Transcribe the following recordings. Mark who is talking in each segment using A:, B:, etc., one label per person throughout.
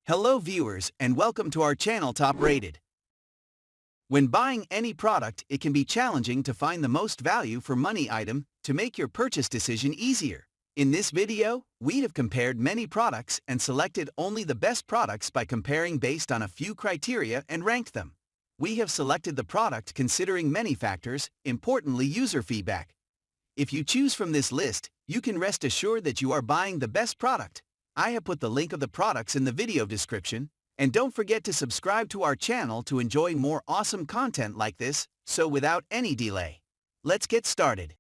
A: Hello viewers and welcome to our channel Top Rated. When buying any product, it can be challenging to find the most value for money item to make your purchase decision easier. In this video, we have compared many products and selected only the best products by comparing based on a few criteria and ranked them. We have selected the product considering many factors, importantly user feedback. If you choose from this list, you can rest assured that you are buying the best product. I have put the link of the products in the video description, and don't forget to subscribe to our channel to enjoy more awesome content like this. So without any delay, let's get started.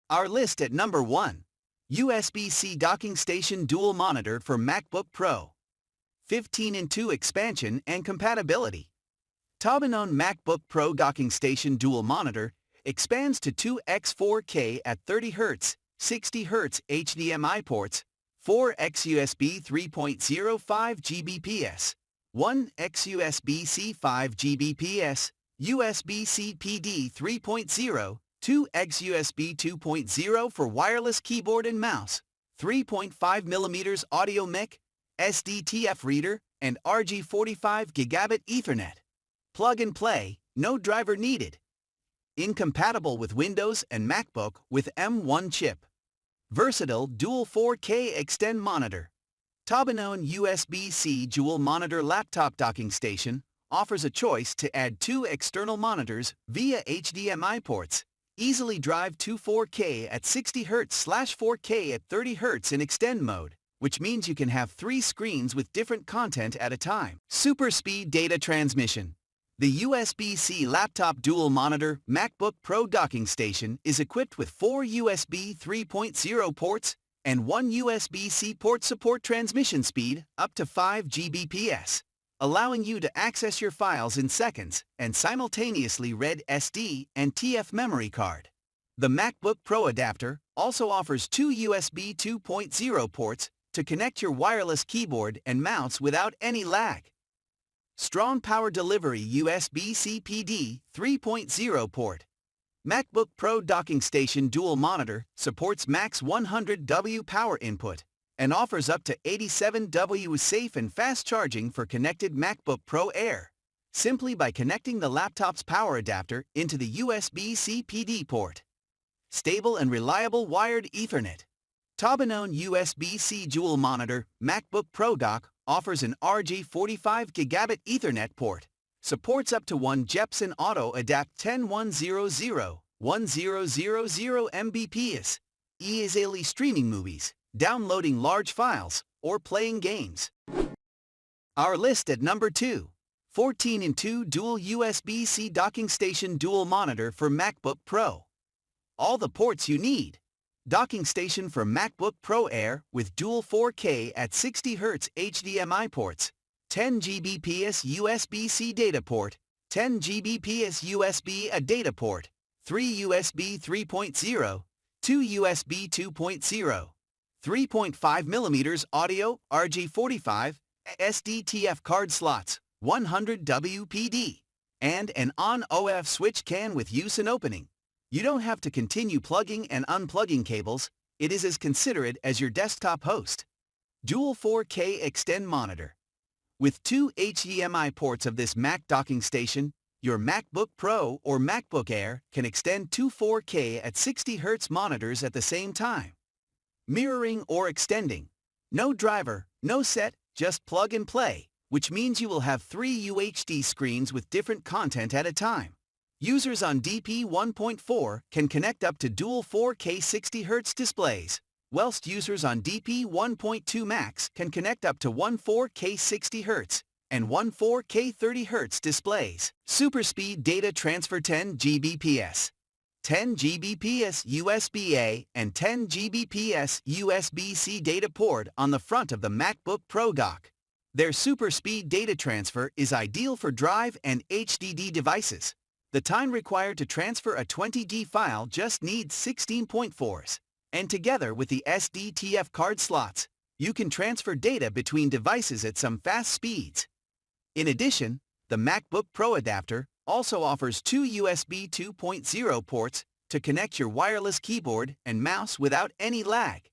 A: Our list at number 1. USB-C Docking Station Dual Monitor for MacBook Pro. 15:2 Expansion and Compatibility. Tobinone MacBook Pro Docking Station Dual Monitor expands to 2x 4K at 30 Hz, 60 Hz HDMI ports, 4x USB 3.05 Gbps, 1x USB-C 5 Gbps, USB-C PD 3.0, 2x USB 2.0 for wireless keyboard and mouse, 3.5mm audio mic, SDTF reader, and RJ45 Gigabit Ethernet. Plug and play, no driver needed. Incompatible with Windows and MacBook with M1 chip. Versatile Dual 4K Extend Monitor. Tobinone USB-C Dual Monitor Laptop Docking Station offers a choice to add 2 external monitors via HDMI ports. Easily drive to 4K at 60 Hz/4K at 30 Hz in Extend mode, which means you can have 3 screens with different content at a time. Super Speed Data Transmission. The USB-C Laptop Dual Monitor MacBook Pro Docking Station is equipped with 4 USB 3.0 ports and 1 USB-C port. Support transmission speed up to 5 Gbps, allowing you to access your files in seconds and simultaneously read SD and TF memory card. The MacBook Pro adapter also offers 2 USB 2.0 ports to connect your wireless keyboard and mouse without any lag. Strong Power Delivery USB-C PD 3.0 port. MacBook Pro Docking Station Dual Monitor supports max 100W power input and offers up to 87W safe and fast charging for connected MacBook Pro Air, simply by connecting the laptop's power adapter into the USB-C PD port. Stable and reliable wired Ethernet. Tobinone USB-C Dual Monitor MacBook Pro Dock offers an RJ45 Gigabit Ethernet port, supports up to 1 Jepson Auto Adapt 10100 Mbps, easily streaming movies, downloading large files, or playing games. Our list at number 2. 14:2 Dual USB-C Docking Station Dual Monitor for MacBook Pro. All the ports you need. Docking station for MacBook Pro Air with dual 4K at 60 Hz HDMI ports, 10 Gbps USB-C data port, 10 Gbps USB A data port, 3 USB 3.0, 2 USB 2.0, 3.5mm audio RJ45, SDTF card slots, 100W PD, and an on-off switch can with use and opening. You don't have to continue plugging and unplugging cables. It is as considerate as your desktop host. Dual 4K Extend Monitor. With 2 HDMI ports of this Mac docking station, your MacBook Pro or MacBook Air can extend 2 4K at 60 Hz monitors at the same time. Mirroring or extending. No driver, no set, just plug and play, which means you will have 3 UHD screens with different content at a time. Users on DP 1.4 can connect up to dual 4K 60 Hz displays, whilst users on DP 1.2 Max can connect up to 1 4K 60 Hz and 1 4K 30 Hz displays. Super Speed Data Transfer 10 Gbps. 10 Gbps USB-A and 10 Gbps USB-C data port on the front of the MacBook Pro dock. Their super speed data transfer is ideal for drive and HDD devices. The time required to transfer a 20D file just needs 16.4s, and together with the SDTF card slots, you can transfer data between devices at some fast speeds. In addition, the MacBook Pro adapter also offers 2 USB 2.0 ports to connect your wireless keyboard and mouse without any lag.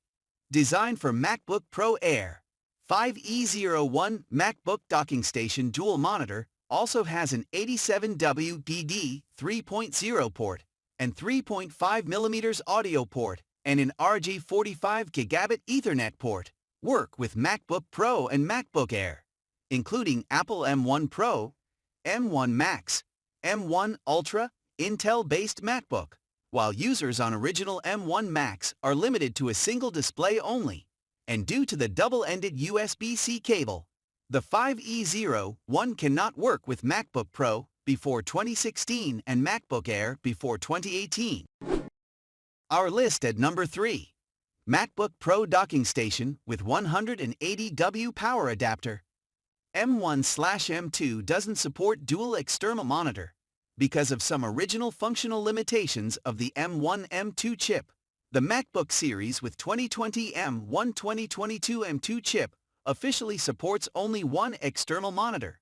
A: Designed for MacBook Pro Air. 5E01 MacBook docking station dual monitor also has an 87W PD 3.0 port and 3.5mm audio port and an RJ45 Gigabit Ethernet port. Work with MacBook Pro and MacBook Air, including Apple M1 Pro, M1 Max, M1 Ultra, Intel-based MacBook, while users on original M1 Max are limited to a single display only. And due to the double-ended USB-C cable, the 5E01 cannot work with MacBook Pro before 2016 and MacBook Air before 2018. Our list at number 3. MacBook Pro docking station with 180W power adapter. M1/M2 doesn't support dual external monitor because of some original functional limitations of the M1 M2 chip. The MacBook series with 2020 M1 2022 M2 chip officially supports only one external monitor.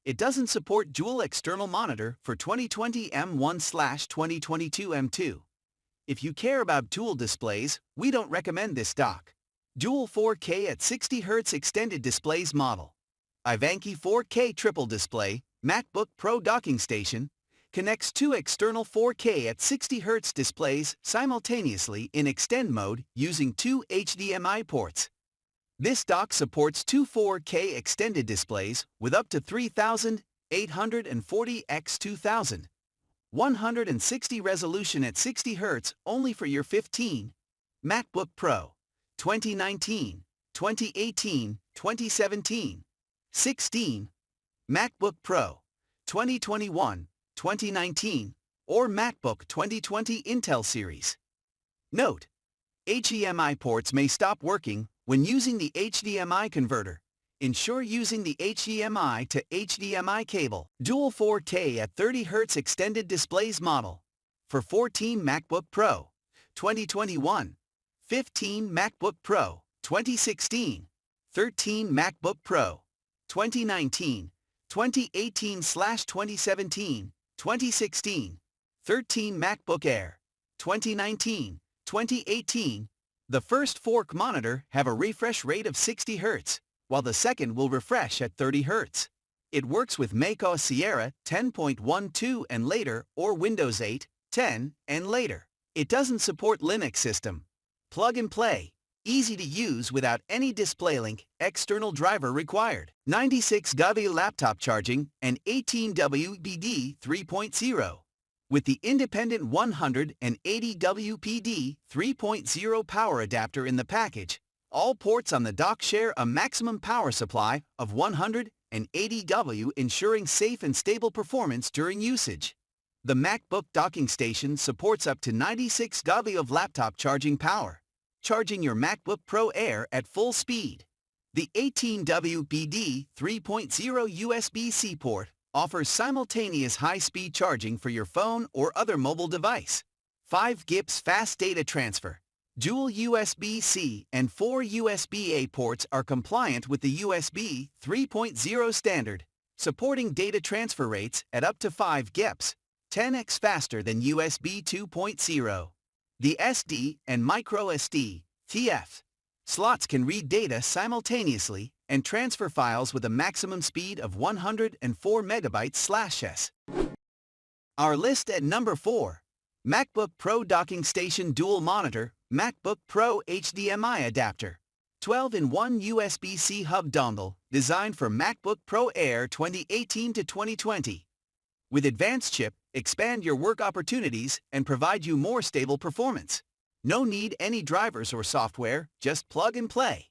A: It doesn't support dual external monitor for 2020 M1/2022 M2. If you care about dual displays, we don't recommend this dock. Dual 4K at 60Hz extended displays model. Ivanki 4K triple display, MacBook Pro docking station, connects two external 4K at 60Hz displays simultaneously in extend mode using two HDMI ports. This dock supports two 4K extended displays with up to 3840 x 2000. 160 resolution at 60 Hz only for your 15. MacBook Pro 2019, 2018, 2017, 16. MacBook Pro 2021, 2019, or MacBook 2020 Intel series. Note: HDMI ports may stop working when using the HDMI converter. Ensure using the HDMI to HDMI cable. Dual 4K at 30 Hz extended displays model. For 14 MacBook Pro 2021, 15 MacBook Pro 2016, 13 MacBook Pro 2019, 2018/2017, 2016, 13 MacBook Air 2019, 2018. The first fork monitor have a refresh rate of 60 Hz. While the second will refresh at 30 Hz. It works with macOS Sierra 10.12 and later or Windows 8, 10, and later. It doesn't support Linux system. Plug and play. Easy to use without any DisplayLink external driver required. 96W laptop charging and 18W PD 3.0. With the independent 180W PD 3.0 power adapter in the package, all ports on the dock share a maximum power supply of 180W, ensuring safe and stable performance during usage. The MacBook docking station supports up to 96W of laptop charging power, charging your MacBook Pro Air at full speed. The 18W PD 3.0 USB-C port offers simultaneous high-speed charging for your phone or other mobile device. 5 GBps fast data transfer. Dual USB-C and 4 USB-A ports are compliant with the USB 3.0 standard, supporting data transfer rates at up to 5 GBps, 10x faster than USB 2.0. The SD and microSD (TF) slots can read data simultaneously and transfer files with a maximum speed of 104 MB/s. Our list at number 4. MacBook Pro docking station dual monitor, MacBook Pro HDMI adapter. 12-in-1 USB-C hub dongle designed for MacBook Pro Air 2018 to 2020. With advanced chip, expand your work opportunities and provide you more stable performance. No need any drivers or software, just plug and play.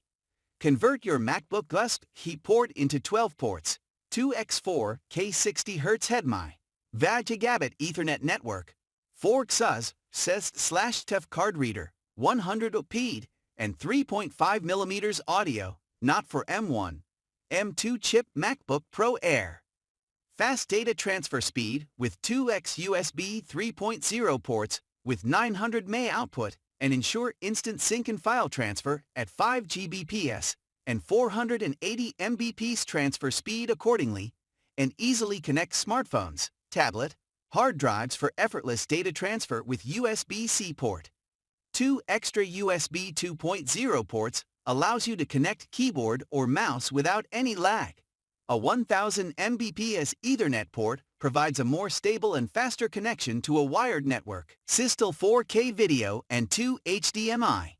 A: Convert your MacBook USB port into 12 ports, 2x4 K60Hz HDMI, Gigabit Ethernet network, 4 XUS, SES/TEF card reader, 100 OPED, and 3.5mm audio, not for M1, M2 chip MacBook Pro Air. Fast data transfer speed with 2x USB 3.0 ports with 900 mA output and ensure instant sync and file transfer at 5 Gbps and 480 Mbps transfer speed accordingly, and easily connect smartphones, tablet, hard drives for effortless data transfer with USB-C port. 2 extra USB 2.0 ports allows you to connect keyboard or mouse without any lag. A 1000 Mbps Ethernet port provides a more stable and faster connection to a wired network. Systel 4K video and 2 HDMI.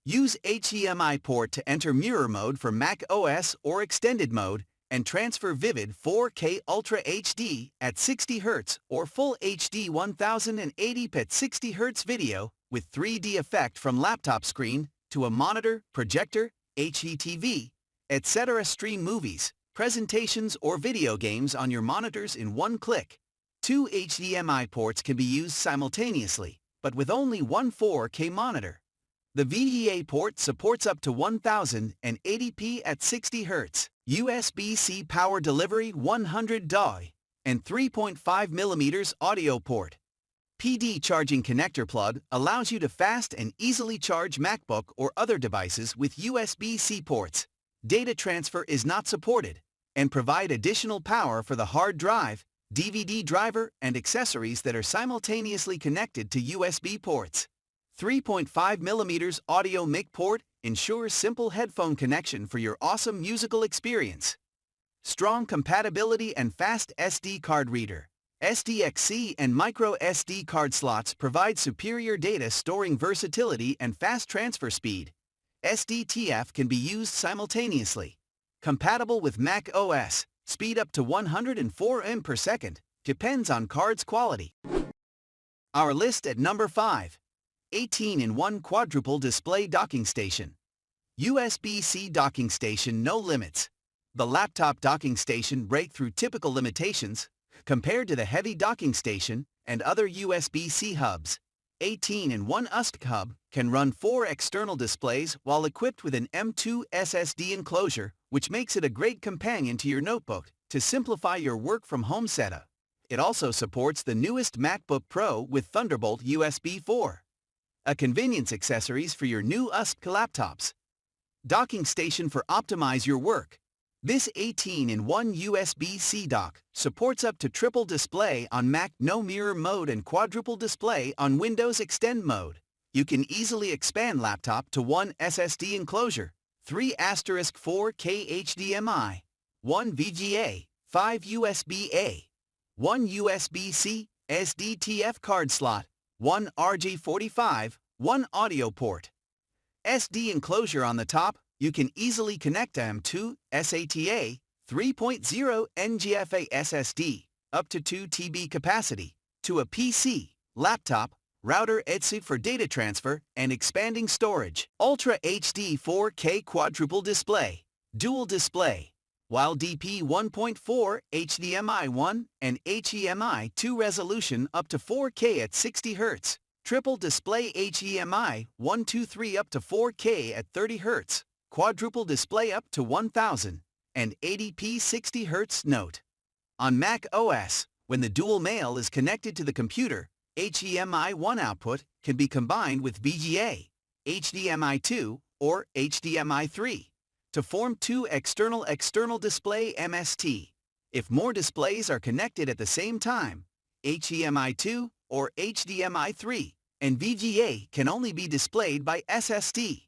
A: Use HDMI port to enter mirror mode for Mac OS or extended mode and transfer vivid 4K Ultra HD at 60 Hz or full HD 1080p at 60 Hz video with 3D effect from laptop screen to a monitor, projector, HDTV, etc. Stream movies, presentations or video games on your monitors in one click. 2 HDMI ports can be used simultaneously, but with only one 4K monitor. The VGA port supports up to 1080p at 60 Hz, USB-C power delivery 100 doi, and 3.5mm audio port. PD charging connector plug allows you to fast and easily charge MacBook or other devices with USB-C ports. Data transfer is not supported, and provide additional power for the hard drive, DVD driver, and accessories that are simultaneously connected to USB ports. 3.5mm audio mic port ensures simple headphone connection for your awesome musical experience. Strong compatibility and fast SD card reader. SDXC and micro SD card slots provide superior data storing versatility and fast transfer speed. SDTF can be used simultaneously. Compatible with Mac OS, speed up to 104 M per second, depends on card's quality. Our list at number 5. 18-in-1 Quadruple Display Docking Station. USB-C docking station, no limits. The laptop docking station breaks through typical limitations compared to the heavy docking station and other USB-C hubs. 18-in-1 USB hub can run 4 external displays while equipped with an M.2 SSD enclosure, which makes it a great companion to your notebook to simplify your work from home setup. It also supports the newest MacBook Pro with Thunderbolt USB 4. A convenience accessories for your new USB laptops. Docking station for optimize your work. This 18-in-1 USB-C dock supports up to triple display on Mac no mirror mode and quadruple display on Windows Extend mode. You can easily expand laptop to 1 SSD enclosure, 3*4K HDMI, 1 VGA, 5 USB-A, 1 USB-C, SDTF card slot, 1 RJ45, 1 audio port. SD enclosure on the top, you can easily connect M.2 SATA 3.0 NGFA SSD, up to 2 TB capacity, to a PC, laptop, router etc. for data transfer and expanding storage. Ultra HD 4K Quadruple Display, Dual Display, while DP 1.4 HDMI 1 and HDMI 2 resolution up to 4K at 60 Hz. Triple display HDMI 123 up to 4K at 30 Hz. Quadruple display up to 1080p 60 Hz. Note: on Mac OS, when the dual male is connected to the computer, HDMI 1 output can be combined with VGA, HDMI 2, or HDMI 3 to form 2 external display MST. If more displays are connected at the same time, HDMI 2 or HDMI 3 and VGA can only be displayed by SSD.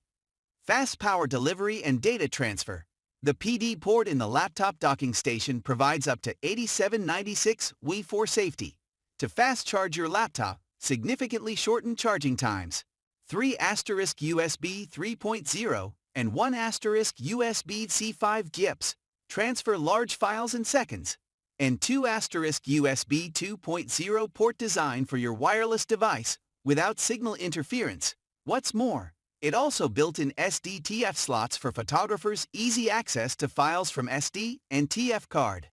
A: Fast power delivery and data transfer. The PD port in the laptop docking station provides up to 8796 W for safety. To fast charge your laptop, significantly shorten charging times. 3 USB 3.0 and 1 USB-C 5 GIPS. Transfer large files in seconds. And 2 USB 2.0 port design for your wireless device without signal interference. What's more, it also built-in SDTF slots for photographers, easy access to files from SD and TF card.